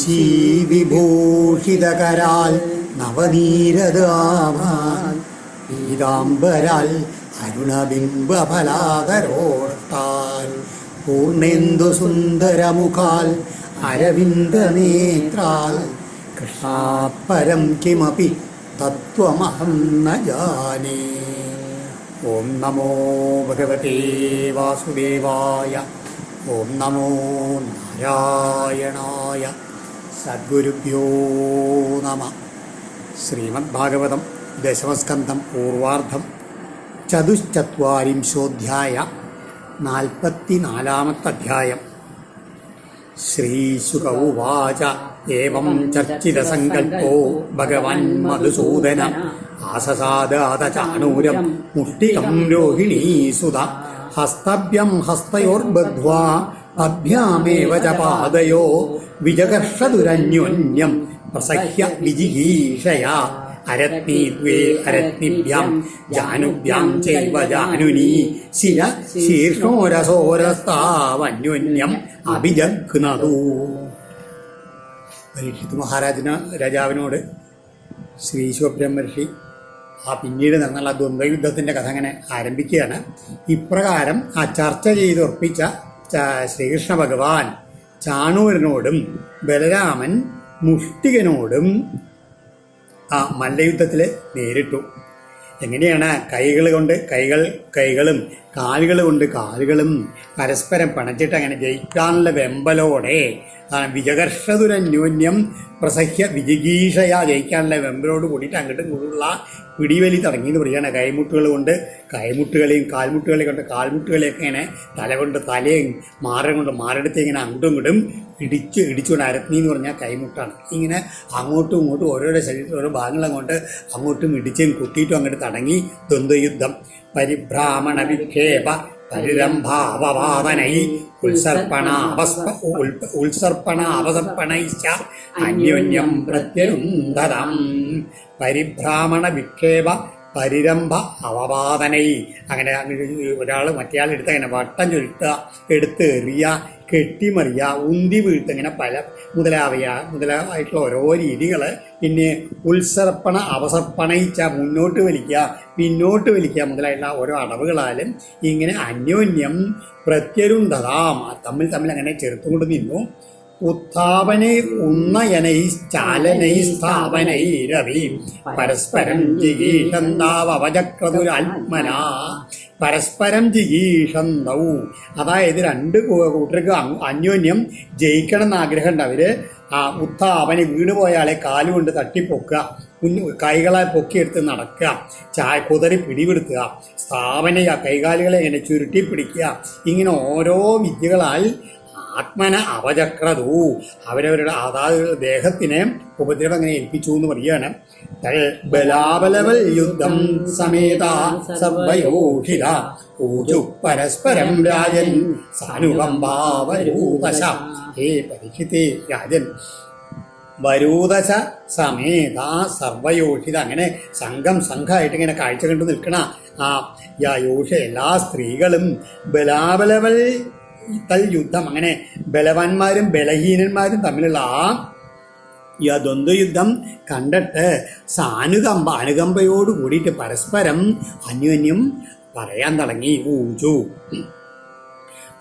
വിഭൂഷി വിഭൂഷിതകരാൽ നവനീരദാമാൻ പീതാംബരാൽ അരുണബിംബഫലാകരോഷ്ടാൽ പൂർണേന്ദു സുന്ദരമുഖാൽ അരവിന്ദനേത്രാൽ കൃഷ്ണാപരം കിമപി തത്വമഹം ന ജാനേ. ഓം നമോ ഭഗവതേ വാസുദേവായ. ഓം നമോ നാരായണായ. സദ്ഗുരുഭ്യോ നമ. ശ്രീമദ്ഭാഗവതം ദശമസ്കന്ധം പൂർവാർദ്ധം ചതുശ്ചത്വാരിംശോധ്യായ 44-ാമത്തെ അധ്യായം. ശ്രീശുക ഉവാച ഏവം ചർച്ചിതസങ്കൽപ്പോ ഭഗവാൻ മധുസൂദന ആസസാദാത ചാണൂരം മുഷ്ടികം രോഹിണീസുത ഹസ്തഭ്യം ഹസ്തയോർബദ്ധ്വാ അഭ്യാമേവ ച പാദയോ വിജകർഷതുരന്യോന്യം പ്രസഹ്യ വിജിഗീഷയാ അരത്നീദ്വേ അരത്നിഭ്യാം ജാനുഭ്യാം ചൈവ ജാനുനി ശിര ശീർഷോരസോരസ്താവന്യോന്യം അഭിജഗ്നതു. പരീക്ഷിത് രാജാവിനോട് ശ്രീ ശിവബ്രഹ്മർഷി പിന്നീട് നടന്നുള്ള ദ്വന്ദ്വയുദ്ധത്തിൻ്റെ കഥ അങ്ങനെ ആരംഭിക്കുകയാണ്. ഇപ്രകാരം ആ ചർച്ച ചെയ്തുറപ്പിച്ച ശ്രീകൃഷ്ണ ഭഗവാൻ ചാണൂരനോടും ബലരാമൻ മുഷ്ടികനോടും ആ മല്ലയുദ്ധത്തിൽ നേരിട്ടു. എങ്ങനെയാണ്? കൈകൾ കൊണ്ട് കൈകളും കാലുകൾ കൊണ്ട് കാലുകളും പരസ്പരം പണച്ചിട്ട് അങ്ങനെ ജയിക്കാനുള്ള വെമ്പലോടെ വിജകർഷതുരന്യോന്യം പ്രസഹ്യ വിജിഗീഷയാ ജയിക്കാനുള്ള വെമ്പലോട് കൂടിയിട്ട് അങ്ങോട്ടും ഇങ്ങോട്ടുള്ള പിടിവലി തുടങ്ങിയെന്ന് പറയുകയാണ്. കൈമുട്ടുകളെയും കാൽമുട്ടുകളെയും കൊണ്ട് കാൽമുട്ടുകളെയൊക്കെ ഇങ്ങനെ തല കൊണ്ട് തലയും മാറും കൊണ്ട് മാറിടത്ത് ഇങ്ങനെ അങ്ങോട്ടും ഇങ്ങോട്ടും ഇടിച്ചുകൊണ്ട് അരത്നി എന്ന് പറഞ്ഞാൽ കൈമുട്ടാണ്. ഇങ്ങനെ അങ്ങോട്ടും ഇങ്ങോട്ടും ഓരോരോ ശരീരത്തിൽ ഓരോ ഭാഗങ്ങൾ അങ്ങോട്ടും ഇടിച്ചും കുത്തിയിട്ടും അങ്ങോട്ട് തുടങ്ങി ദ്വന്ദ്വയുദ്ധം. പരിഭ്രാമണ വിക്ഷേപ പരിരംഭാവവാദനൈ ഉത്സർപ്പണാവസർപ്പണൈശ്ച അന്യോന്യം പ്രത്യരുന്ധതം. പരിഭ്രാമണ വിക്ഷേപ പരിരംഭ അവവാദനൈ. അങ്ങനെ ഒരാൾ മറ്റേയാൾ എടുത്ത് അങ്ങനെ വട്ടം ചുരുട്ടുക, എടുത്ത് എറിയുക, കെട്ടിമറിയുക, ഉന്തി വീഴ്ത്തുക, ഇങ്ങനെ പല മുതലായിട്ടുള്ള ഓരോ രീതികൾ. പിന്നെ ഉത്സർപ്പണ അവസർപ്പണയിച്ച മുന്നോട്ട് വലിക്കുക, പിന്നോട്ട് വലിക്കുക മുതലായിട്ടുള്ള ഓരോ അടവുകളാലും ഇങ്ങനെ അന്യോന്യം പ്രത്യരുന്ധതാം തമ്മിൽ അങ്ങനെ ചെറുത്തുകൊണ്ട് നിന്നു. ഉത്ഥാപനൈ ഉന്നയനൈ ചാലനൈ സ്ഥാപനൈ രവി പരസ്പരം ജിഗീഷന്താവചക്രതുരാത്മന. പരസ്പരം ജിഗീഷന്തൗ, അതായത് രണ്ട് കൂട്ടർക്ക് അന്യോന്യം ജയിക്കണം എന്ന് ആഗ്രഹമുണ്ട്. അവര് ആ ഉത്ഥാപനെ വീണുപോയ ആളെ കാലുകൊണ്ട് തട്ടിപ്പൊക്കുക, കൈകളെ പൊക്കിയെടുത്ത് നടക്കുക, കുതറി പിടിപെടുത്തുക, സ്ഥാപനയ കൈകാലുകളെ ഇങ്ങനെ ചുരുട്ടി പിടിക്കുക. ഇങ്ങനെ ഓരോ വിദ്യകളാൽ ആത്മന അവചക്രതു, അവരവരുടെ അതാത് ദേഹത്തിനെ ഉപദ്രവം അങ്ങനെ ഏൽപ്പിച്ചു എന്ന് പറയുകയാണ്. ബലാബലവൽ യുദ്ധം സമേത സർവയോഷിത ഊജു പരസ്പരം രാജൻ സാനുകമ്പാവരൂദശ. ഹേ പരീക്ഷിത്തേ രാജൻ, വരൂദശ സമേത സർവയോഷിത, അങ്ങനെ സംഘമായിട്ട് ഇങ്ങനെ കാഴ്ച കണ്ടു നിൽക്കണ ആ യോഷ എല്ലാ സ്ത്രീകളും ബലാബലവൽ യുദ്ധം, അങ്ങനെ ബലവാന്മാരും ബലഹീനന്മാരും തമ്മിലുള്ള ആ ദ്വന്ദ്വയുദ്ധം കണ്ടിട്ട് അനുകമ്പയോട് കൂടിയിട്ട് പരസ്പരം അന്യോന്യം പറയാൻ തുടങ്ങി. ഊജു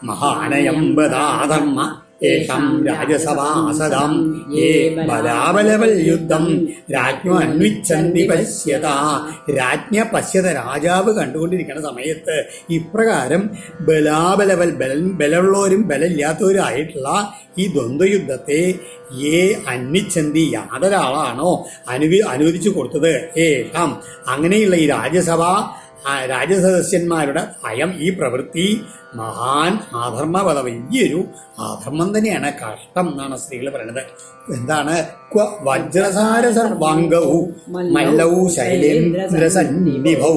മഹാനയംബദാധർമ്മ ഏഷം രാജസഭാസദം ഏ ബലാബലവൽ യുദ്ധം രാജ്ഞോ അന്വിച്ഛന്തി പശ്യത. രാജ്ഞ പശ്യത, രാജാവ് കണ്ടുകൊണ്ടിരിക്കുന്ന സമയത്ത് ഇപ്രകാരം ബലാബലവൽ ബലമുള്ളവരും ബലമില്ലാത്തവരും ആയിട്ടുള്ള ഈ ദ്വന്ദ്വയുദ്ധത്തെ ഏ അന്വിച്ഛന്തി, യാതൊരാളാണോ അനുവദിച്ചു കൊടുത്തത് ഏഷം, അങ്ങനെയുള്ള ഈ രാജസദസ്യന്മാരുടെ അയം ഈ പ്രവൃത്തി മഹാൻ അധർമ്മപദ, വലിയൊരു അധർമ്മം തന്നെയാണ്, കഷ്ടം എന്നാണ് സ്ത്രീകൾ പറയുന്നത്. എന്താണ്? വജ്രസാര സർവാംഗൗ മല്ലൗ ശൈലേന്ദ്രസന്നിഭൗ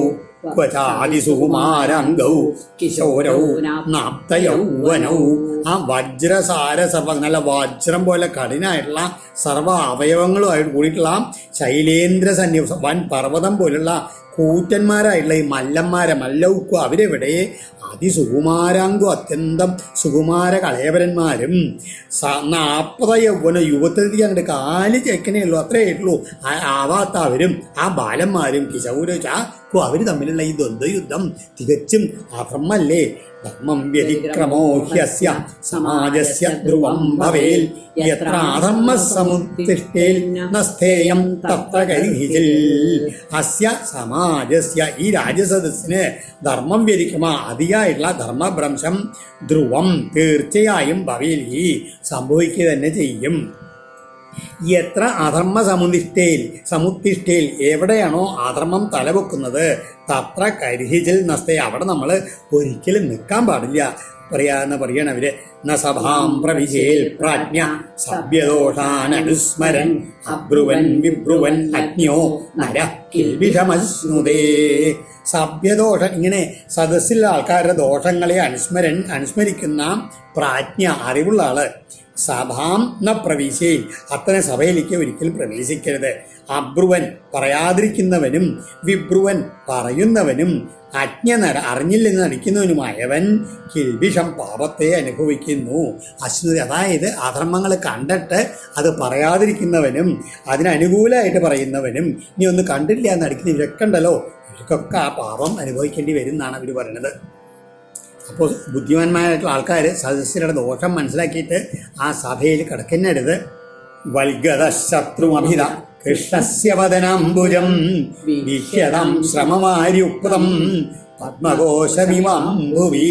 ക്വചാതിസുകുമാരംഗൗ കിശോരൗ നാപ്തയൗവനൗ. ആ വജ്രസാര സർവ, നല്ല വജ്രം പോലെ കഠിനായിട്ടുള്ള സർവ അവയവങ്ങളുമായിട്ട് കൂടിയിട്ടുള്ള ശൈലേന്ദ്ര സന്നിഭ, വൻ പർവ്വതം പോലുള്ള കൂറ്റന്മാരായിട്ടുള്ള ഈ മല്ലൗക്കു അവരെവിടെ അതിസുകുമാരാങ്കു അത്യന്തം സുകുമാര കളയവരന്മാരും 40 യൗവന യുവത്വത്തിൽ അങ്ങോട്ട് കാല് ചേക്കനേ ഉള്ളൂ, അത്രേ ഉള്ളൂ ആവാത്ത അവരും ആ ബാലന്മാരും കിശൗരചാക്കു അവർ തമ്മിലുള്ള ഈ ദ്വന്ദ്വയുദ്ധം തികച്ചും അധർമ്മല്ലേ. ധർമ്മം വ്യതിക്രമോ ഹ്യസ്യ സമാജസ്യ ധ്രുവം ഭവേൽ യത്ര അധർമ്മ സമുത്തിഷ്ഠേൽ നസ്ഥേയം തത്ര കരിഹിൽ. അസ്യ സമാജസ്യ ഈ രാജസദസ്സിന് ധർമ്മം വ്യതിക്രമ അതിയായിട്ടുള്ള ധർമ്മഭ്രംശം ധ്രുവം തീർച്ചയായും ഭവേൽ ഈ സംഭവിക്കുക തന്നെ ചെയ്യും. എത്ര അധർമ്മ സമുത്തിഷ്ഠേൽ എവിടെയാണോ അധർമ്മം തലവെക്കുന്നത് തത്ര കരിഹിച്ചിൽ നസ്തേ അവിടെ നമ്മൾ ഒരിക്കലും നിൽക്കാൻ പാടില്ല പറയണവര്. ന സഭാം പ്രവിശേൽ പ്രാജ്ഞ സഭ്യദോഷാനനുസ്മരൻ അബ്രുവൻ വിബ്രുവൻ അജ്ഞോ നര കിൽബിഷമശ്നുതേ. സഭ്യദോഷം ഇങ്ങനെ സദസ്സിലെ ആൾക്കാരുടെ ദോഷങ്ങളെ അനുസ്മരിക്കുന്ന പ്രാജ്ഞ അറിവുള്ള ആള്. സഭാം ന പ്രവേശയിൽ അത്തരം സഭയിലേക്ക് ഒരിക്കലും പ്രവേശിക്കരുത്. അബ്രുവൻ പറയാതിരിക്കുന്നവനും വിബ്രുവൻ പറയുന്നവനും അജ്ഞനര അറിഞ്ഞില്ലെന്ന് നടിക്കുന്നവനുമായവൻ കിൽബിഷം പാപത്തെ അനുഭവിക്കുന്നു. അശ്വതി അതായത് അധർമ്മങ്ങൾ കണ്ടിട്ട് അത് പറയാതിരിക്കുന്നവനും അതിനനുകൂലമായിട്ട് പറയുന്നവനും ഇനി ഒന്ന് കണ്ടില്ല എന്ന് നടിക്കുന്ന ഇവരൊക്കെ ഉണ്ടല്ലോ, ഇവർക്കൊക്കെ ആ പാപം അനുഭവിക്കേണ്ടി വരും എന്നാണ് അവർ പറയുന്നത്. അപ്പോൾ ബുദ്ധിമാന്മാരായിട്ടുള്ള ആൾക്കാർ സദസ്യരുടെ ദോഷം മനസ്സിലാക്കിയിട്ട് ആ സഭയിൽ കിടക്കുന്നരുത്. വൽഗത ശത്രുമഭിത കൃഷ്ണസ്യ വദനാംബുജം വീക്ഷ്യതം ശ്രമമാര്യുക്തം പത്മകോശമിമാം ഭുവി.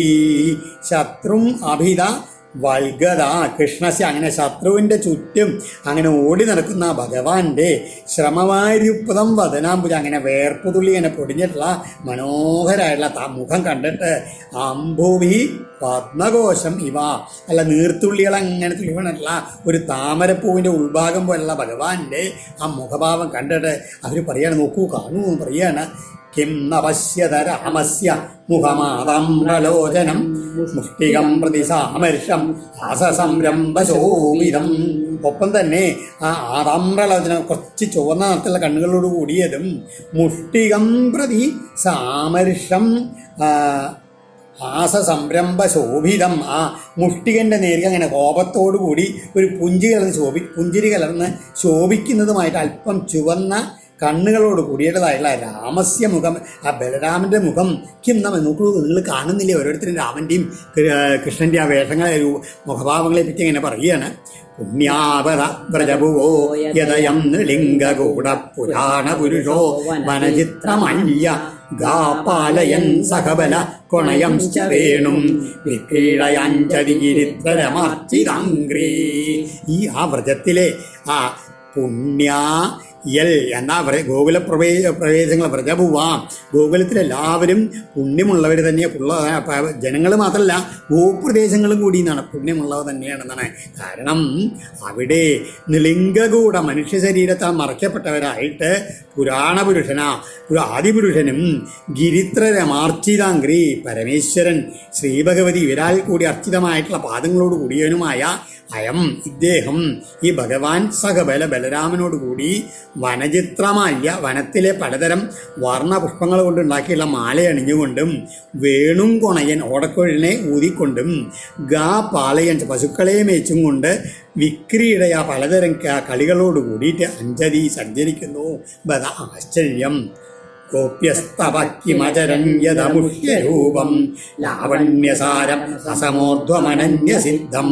ശത്രും അഭിത വൽഗത കൃഷ്ണസ്യ അങ്ങനെ ശത്രുവിൻ്റെ ചുറ്റും അങ്ങനെ ഓടി നടക്കുന്ന ഭഗവാന്റെ ശ്രമമാര്യുക്തം വദനാംബുജ അങ്ങനെ വേർപ്പുതുള്ളി അങ്ങനെ പൊടിഞ്ഞിട്ടുള്ള മനോഹരമായിട്ടുള്ള മുഖം കണ്ടിട്ട് അംഭുവി പത്മകോശം ഇവ അല്ല നീർത്തുള്ളികൾ അങ്ങനെ തുള്ളിവണിട്ടുള്ള ഒരു താമരപ്പൂവിൻ്റെ ഉൾഭാഗം പോലുള്ള ഭഗവാന്റെ ആ മുഖഭാവം കണ്ടിട്ട് അവർ പറയാണ്, നോക്കൂ കാണൂ പറയാണ്. കിം നപശ്യത രാമസ്യ മുഖമാതംബ്രലോചനം മുഷ്ടികം പ്രതി സാമർഷം ഹാസസംരംഭശോഭിതം. ഒപ്പം തന്നെ ആ ആതാമ്രലോചനം കുറച്ച് ചുവന്ന നിറത്തിലുള്ള കണ്ണുകളോട് കൂടിയതും മുഷ്ടികം പ്രതി സാമർഷം ഹാസസംരംഭശോഭിതം ആ മുഷ്ടികൻ്റെ നേർക്ക് അങ്ങനെ കോപത്തോടു കൂടി ഒരു പുഞ്ചിരി കലർന്ന് ശോഭിക്കുന്നതുമായിട്ട് അല്പം ചുവന്ന കണ്ണുകളോട് കൂടിയതായിട്ടുള്ള രാമസ്യ മുഖം ആ ബലരാമൻ്റെ മുഖം കിം നമ്മ നോക്കൂ നിങ്ങൾ കാണുന്നില്ലേ ഓരോരുത്തരും രാമൻ്റെയും കൃഷ്ണൻ്റെ ആ വേഷങ്ങളെ മുഖഭാവങ്ങളെ പറ്റി അങ്ങനെ പറയുകയാണ്. പുണ്യാപത വ്രജഭുവോ യദയം ലിംഗകൂട പുരാണ പുരുഷോ വനചിത്രമല്യ ഗാപാലയൻ സഹബല കൊണയം വേണും വിക്രീഡയഞ്ചരിത്രരമാർച്ചിതാംഗ്രീ. ഈ ആ വ്രജത്തിലെ ആ പുണ്യ എന്നാ പ്രവേശങ്ങൾ വ്രജഭുവാം ഗോകുലത്തിലെല്ലാവരും പുണ്യമുള്ളവർ തന്നെ ജനങ്ങൾ മാത്രമല്ല ഭൂപ്രദേശങ്ങളും കൂടി എന്നാണ് പുണ്യമുള്ളവർ തന്നെയാണെന്നാണ്. കാരണം അവിടെ നിളിംഗകൂട മനുഷ്യ ശരീരത്താൽ മറയ്ക്കപ്പെട്ടവരായിട്ട് ആദിപുരുഷനും ഗിരിത്രരമാർച്ചിതാംഗ്രി പരമേശ്വരൻ ശ്രീഭഗവതി ഇവരാൽ കൂടി അർച്ചിതമായിട്ടുള്ള പാദങ്ങളോട് കൂടിയവനുമായ അയം ഇദ്ദേഹം ഈ ഭഗവാൻ സഹബല ബലരാമനോട് കൂടി വനചിത്രമാല്യ വനത്തിലെ പലതരം വർണ്ണപുഷ്പങ്ങൾ കൊണ്ടുണ്ടാക്കിയുള്ള മാല അണിഞ്ഞുകൊണ്ടും വേണും കൊണയൻ ഓടക്കുഴലിനെ ഊതിക്കൊണ്ടും പാളയൻ പശുക്കളെ മേച്ചും കൊണ്ട് വിക്രീഡയ പലതരം കളികളോട് കൂടിയിട്ട് അഞ്ജലി സഞ്ചരിക്കുന്നു. ബദ ആശ്ചര്യം. ഗോപ്യസ്തവക്കിമചരൻ യദമുഷ്യരൂപം ലാവണ്യസാരം അസമോർധ്വമനന്യസിദ്ധം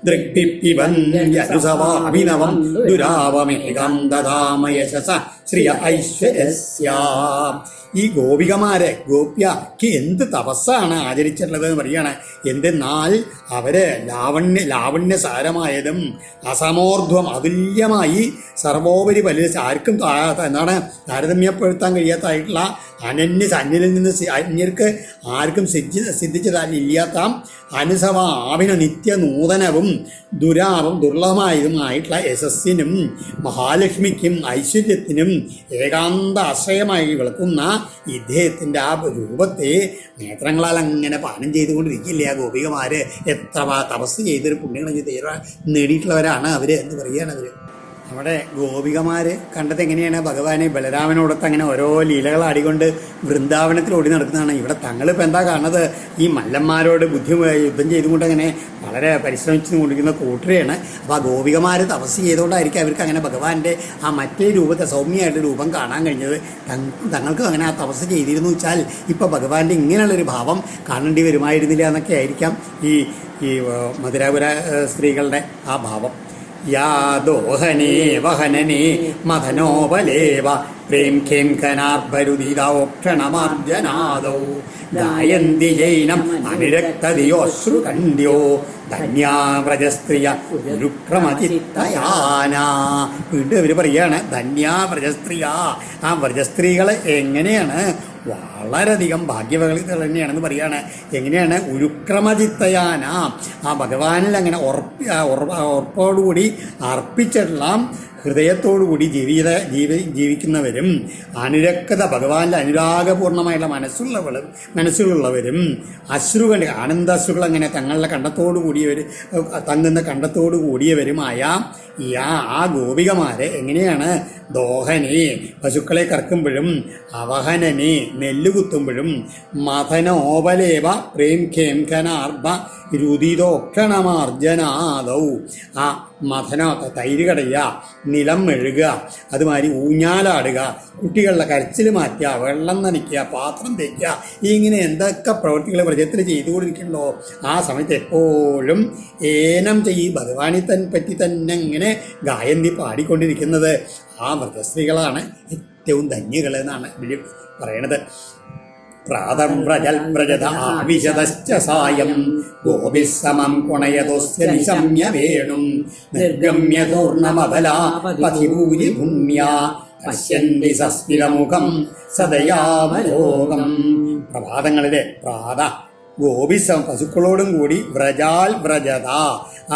ദൃഗ്ഭിപ്പിബന്ധ്യനുസവാഭിനവം ദുരാവമേകം ദദാമയശസ ശ്രിയ ഐശ്വര്യസ്യ. ഈ ഗോപികമാരെ ഗോപ്യക്ക് എന്ത് തപസ്സാണ് ആചരിച്ചിട്ടുള്ളത് എന്ന് പറയുകയാണ്. എന്തെന്നാൽ അവര് ലാവണ്യസാരമായതും അസമോർധ്വം അതുല്യമായി സർവോപരി ആർക്കും എന്താണ് താരതമ്യപ്പെടുത്താൻ കഴിയാത്തതായിട്ടുള്ള അന്യനിൽ നിന്ന് അന്യർക്ക് ആർക്കും സിദ്ധിച്ചതായില്ലാത്ത അനുസവാഭിന നിത്യനൂതനവും ദുർലഭമായതുമായിട്ടുള്ള യശസ്സിനും മഹാലക്ഷ്മിക്കും ഐശ്വര്യത്തിനും ഏകാന്ത ആശ്രയമായി വിളക്കുന്ന ഇദ്ദേഹത്തിൻ്റെ ആ രൂപത്തെ നേത്രങ്ങളാൽ അങ്ങനെ പാനം ചെയ്തുകൊണ്ടിരിക്കില്ല ആ ഗോപികമാര്. എത്ര തപസ് ചെയ്തൊരു പുണ്യങ്ങൾ നേടിയിട്ടുള്ളവരാണ് അവർ എന്ന് പറയുകയാണ് അവർ. നമ്മുടെ ഗോപികമാർ കണ്ടത് എങ്ങനെയാണ് ഭഗവാനെ ബലരാമനോടൊത്ത് അങ്ങനെ ഓരോ ലീലകൾ ആടിക്കൊണ്ട് വൃന്ദാവനത്തിൽ ഓടി നടക്കുന്നതാണ്. ഇവിടെ തങ്ങളിപ്പോൾ എന്താ കാണുന്നത്, ഈ മല്ലന്മാരോട് യുദ്ധം ചെയ്തുകൊണ്ട് അങ്ങനെ വളരെ പരിശ്രമിച്ചു കൊണ്ടിരിക്കുന്ന കൂട്ടരെയാണ്. അപ്പോൾ ആ ഗോപികമാർ തപസ് ചെയ്തുകൊണ്ടായിരിക്കും അവർക്ക് അങ്ങനെ ഭഗവാന്റെ ആ മറ്റേ രൂപത്തെ സൗമ്യമായിട്ട് രൂപം കാണാൻ കഴിഞ്ഞത്. തങ്ങൾക്ക് അങ്ങനെ ആ തപസ് ചെയ്തിരുന്നു വെച്ചാൽ ഇപ്പോൾ ഭഗവാന്റെ ഇങ്ങനെയുള്ളൊരു ഭാവം കാണേണ്ടി വരുമായിരുന്നില്ല എന്നൊക്കെ ആയിരിക്കാം ഈ മധുരാപുര സ്ത്രീകളുടെ ആ ഭാവം. യാ ദോഹനേ വഹനനേ മഥനോപലേവ പ്രേം ഖേം ഖനാർഭരുദിതോക്ഷണമാർജനാദൗ ഗായന്തി ജൈനം അനിരക്തതിയോശ്രുകണ്ഠ്യോ ധന്യാവ്രജസ്ത്രീയ ഗുരുക്രമചിത്തയാന. വീണ്ടും ഇവർ പറയാണ് ധന്യാവ്രജസ്ത്രീയ. ആ വ്രജസ്ത്രീകൾ എങ്ങനെയാണ് വളരെയധികം ഭാഗ്യവകളികൾ തന്നെയാണെന്ന് പറയാണ്. എങ്ങനെയാണ് ഉരുക്രമചിത്തയാന, ആ ഭഗവാനിൽ അങ്ങനെ ഉറപ്പോടുകൂടി അർപ്പിച്ചിട്ടുള്ള ഹൃദയത്തോടുകൂടി ജീവിക്കുന്നവരും അനുരക്തത ഭഗവാന്റെ അനുരാഗപൂർണമായുള്ള മനസ്സുകളുള്ളവരും അശ്രുകൾ ആനന്ദാശ്രുകൾ അങ്ങനെ തങ്ങളുടെ കണ്ടത്തോടു കൂടിയവർ തങ്ങുന്ന കണ്ടത്തോടു കൂടിയവരുമായ ആ ഗോപികമാരെ എങ്ങനെയാണ് ദോഹനെ പശുക്കളെ കറക്കുമ്പോഴും അവഹനനെ നെല്ല് കുത്തുമ്പോഴും മഥനോപലേവ പ്രേം ഖേം ഖനാർഭ രുദിതോക്ഷണമാർജനാദൗ ആ മഥനോ തൈര് കടയുക, നിലം മെഴുകുക, അതുമാതിരി ഊഞ്ഞാലാടുക, കുട്ടികളുടെ കരച്ചിൽ മാറ്റുക, വെള്ളം നനയ്ക്കുക, പാത്രം തേക്കുക, ഇങ്ങനെ എന്തൊക്കെ പ്രവൃത്തികൾ വ്രജത്തിൽ ചെയ്തുകൊണ്ടിരിക്കണ്ടോ ആ സമയത്ത് എപ്പോഴും ഏനം ഭഗവാനെ പറ്റി തന്നെ ഇങ്ങനെ ഗായന്തി പാടിക്കൊണ്ടിരിക്കുന്നത് ആ വ്രജസ്ത്രീകളാണ് ഏറ്റവും ധന്യകൾ എന്നാണ് ഇതിൽ പറയണത്. പ്രാതംവ്രജൽവ്രജത ആവിശതശ്ച സായം ഗോപിസ്സമം കുണയതോസ്യ നിശമ്യ വേണും നിർഗമ്യ പൂർണ്ണമബലാപതിഭൂരി ഭൂമ്യാ പശ്യന്തി സസ്മിതമുഖം സദയാവലോകം. പ്രഭാതങ്ങളിലെ ഗോപിസം പശുക്കളോടും കൂടി വ്രജാൽ വ്രജത, ആ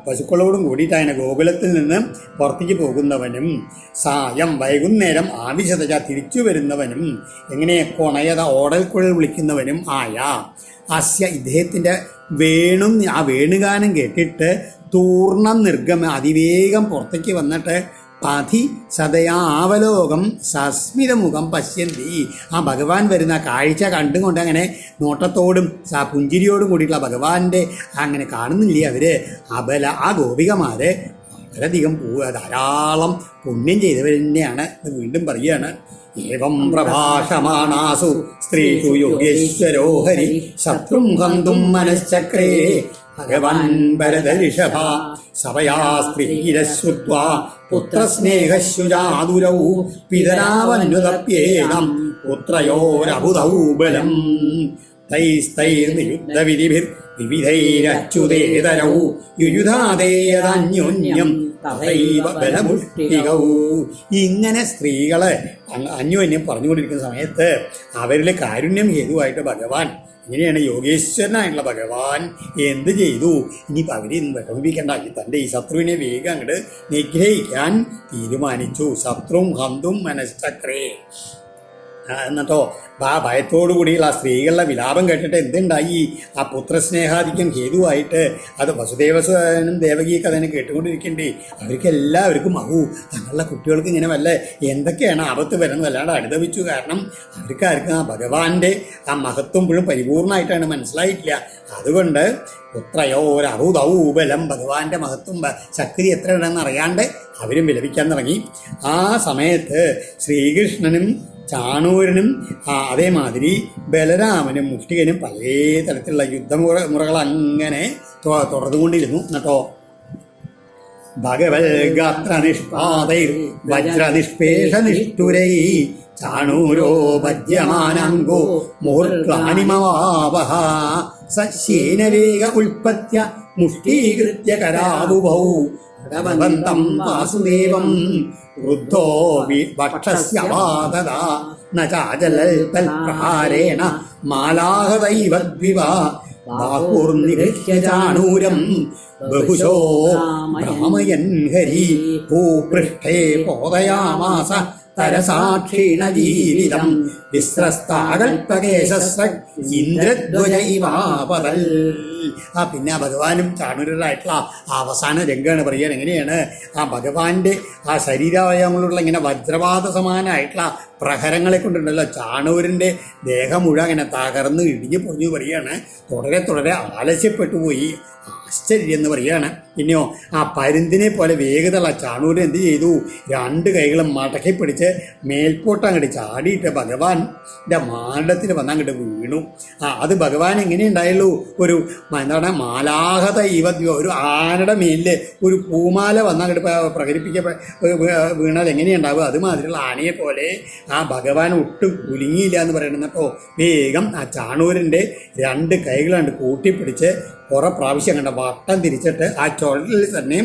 പശുക്കളോടും കൂടിയിട്ട് അതിനെ ഗോകുലത്തിൽ നിന്ന് പുറത്തേക്ക് പോകുന്നവനും സായം വൈകുന്നേരം ആവശ്യത തിരിച്ചു വരുന്നവനും എങ്ങനെ കൊണയത ഓടൽക്കുഴൽ വിളിക്കുന്നവനും ആയ അസ്യ ഇദ്ദേഹത്തിൻ്റെ ആ വേണുഗാനം കേട്ടിട്ട് തൂർണം നിർഗമ അതിവേഗം പുറത്തേക്ക് വന്നിട്ട് പഥി സദയാവലോകം സസ്മിതമുഖം പശ്യന്തി. ആ ഭഗവാൻ വരുന്ന കാഴ്ച കണ്ടുകൊണ്ട് അങ്ങനെ നോട്ടത്തോടും പുഞ്ചിരിയോടും കൂടിയിട്ടുള്ള ഭഗവാന്റെ അങ്ങനെ കാണുന്നില്ലേ അവർ ആ ഗോപികമാര് വളരെയധികം ധാരാളം പുണ്യം ചെയ്തവർ തന്നെയാണ്. വീണ്ടും പറയുകയാണ്. ഏവം പ്രഭാഷമാണാസു സ്ത്രീഷു യോഗേശ്വരോ ഹരി ശത്രും ഹന്തും മനശ്ചക്രേ ഭഗവാൻ ഭരതഋഷഭ സഭയാ സ്ത്രീരശ്രുത്വാ പുത്രസ്നേഹശുജാതുരൗ പിതരാവന്യുതപ്യേനം പുത്രയോരബുധൗ ബലം തൈസ്തൈർനിയുദ്ധവിധിഭിർ വിവിധൈരച്യുതേതരൗ യുയുധാതേയതന്യോന്യം തഥൈവ ബലമുഷ്ടികൗ. ഇങ്ങനെ സ്ത്രീകളെ അന്യോന്യം പറഞ്ഞുകൊണ്ടിരിക്കുന്ന സമയത്ത് അവരിലെ കാരുണ്യം ഹേതുവായിട്ട് ഭഗവാൻ ഇങ്ങനെയാണ് യോഗേശ്വരനായിട്ടുള്ള ഭഗവാൻ എന്ത് ചെയ്തു, ഇനിയിപ്പോൾ അവരെ വിഷമിപ്പിക്കേണ്ട, തൻ്റെ ഈ ശത്രുവിനെ വേഗം അങ്ങോട്ട് നിഗ്രഹിക്കാൻ തീരുമാനിച്ചു. ശത്രും ഹന്തും മനശ്ചക്രേ. എന്നിട്ടോ ആ ഭയത്തോടുകൂടിയുള്ള ആ സ്ത്രീകളുടെ വിലാപം കേട്ടിട്ട് എന്തുണ്ടായി, ആ പുത്രസ്നേഹാധിക്യം ഹേതുവായിട്ട് അത് വസുദേവനും ദേവകിയൊക്കെ അതിനെ കേട്ടുകൊണ്ടിരിക്കണ്ടേ. അവർക്കെല്ലാവർക്കും തങ്ങളുടെ കുട്ടികൾക്ക് ഇങ്ങനെ വല്ല എന്തൊക്കെയാണ് ആപത്ത് വരുന്നത് അല്ലാണ്ട് അനുഭവിച്ചു. കാരണം അവർക്കാർക്കും ആ ഭഗവാന്റെ ആ മഹത്വം ഇപ്പോഴും പരിപൂർണമായിട്ടാണ് മനസ്സിലായിട്ടില്ല. അതുകൊണ്ട് പുത്രയോരബുധൗബലം ഭഗവാന്റെ മഹത്വം ശക്തി എത്ര ഉണ്ടെന്ന് അറിയാണ്ട് അവരും വിലപിക്കാൻ തുടങ്ങി. ആ സമയത്ത് ശ്രീകൃഷ്ണനും ചാണൂരനും അതേമാതിരി ബലരാമനും മുഷ്ടികനും പല തരത്തിലുള്ള യുദ്ധമുറകൾ അങ്ങനെ തുടർന്നുകൊണ്ടിരുന്നു. എന്നിട്ടോ ഭഗവൽ ഗാത്ര നിഷ്പാതൈർ വജ്രനിഷ്പേഷനിഷ്ഠുരൈ ചാണൂരോ ഭജ്യമാനംഗോ മൂർക്ലാനിമവാവഹ സശീനവേഗ ഉൽപ്പത്യ മുഷ്ടീകൃത്യ കരാബുഭൗ ഭഗവന്തം വാസുദേവം വൃദ്ധോ വക്ഷസ്യവാദദ ന ചാചലൽപൽപ്രഹാരേണ മാലാഹദൈവദ്വിവ ബാഹുർനിഗൃഹ്യ ചാണൂരം ബഹുശോ ഭ്രാമയൻ ഹരി ഭൂപൃഷ്ഠേ പോതയാമാസ തരസാക്ഷീണ ജീവിതം വിസ്രസ്താകൽപകേശസ്ര ഇന്ദ്രധ്വജ ഇവാപതൽ. പിന്നെ ആ ഭഗവാനും ചാണൂരരായിട്ടുള്ള അവസാന രംഗമാണ് പറയുക. എങ്ങനെയാണ് ആ ഭഗവാന്റെ ആ ശരീരാവയവങ്ങളുള്ള ഇങ്ങനെ വജ്രവാദ സമാനമായിട്ടുള്ള പ്രഹരങ്ങളെ കൊണ്ടുണ്ടല്ലോ ചാണൂരിൻ്റെ ദേഹം മുഴുവൻ അങ്ങനെ തകർന്ന് ഇടിഞ്ഞു പൊടിഞ്ഞു പറയുകയാണ്. തുടരെ തുടരെ ആലസ്യപ്പെട്ടു പോയി. ആശ്ചര്യം എന്ന് പറയുകയാണ്. പിന്നെയോ ആ പരുന്തിനെ പോലെ വേഗതയുള്ള ചാണൂര് എന്ത് ചെയ്തു? രണ്ട് കൈകളും മടക്കി പിടിച്ച് മേൽപോട്ട് അങ്ങോട്ട് ചാടിയിട്ട് ഭഗവാന്റെ മാണ്ടത്തിൽ വന്ന് അങ്ങോട്ട് വീണു. അത് ഭഗവാൻ എങ്ങനെ ഉണ്ടായുള്ളൂ? ഒരു എന്താണ് മാലാഹത ഇവദ്യോ, ഒരു ആനയുടെ മേലില് ഒരു പൂമാല വന്ന് അങ്ങോട്ട് വീണാൽ എങ്ങനെയുണ്ടാവുക? അതുമാതിരിയുള്ള ആനയെ പോലെ ആ ഭഗവാൻ ഒട്ടും കുലുങ്ങിയില്ല എന്ന് പറയുന്നത്. അപ്പോൾ വേഗം ആ ചാണൂരിൻ്റെ രണ്ട് കൈകളാണ്ട് കൂട്ടിപ്പിടിച്ച് കുറെ പ്രാവശ്യം കണ്ട വട്ടം തിരിച്ചിട്ട് ആ ചുഴലിൽ തന്നെ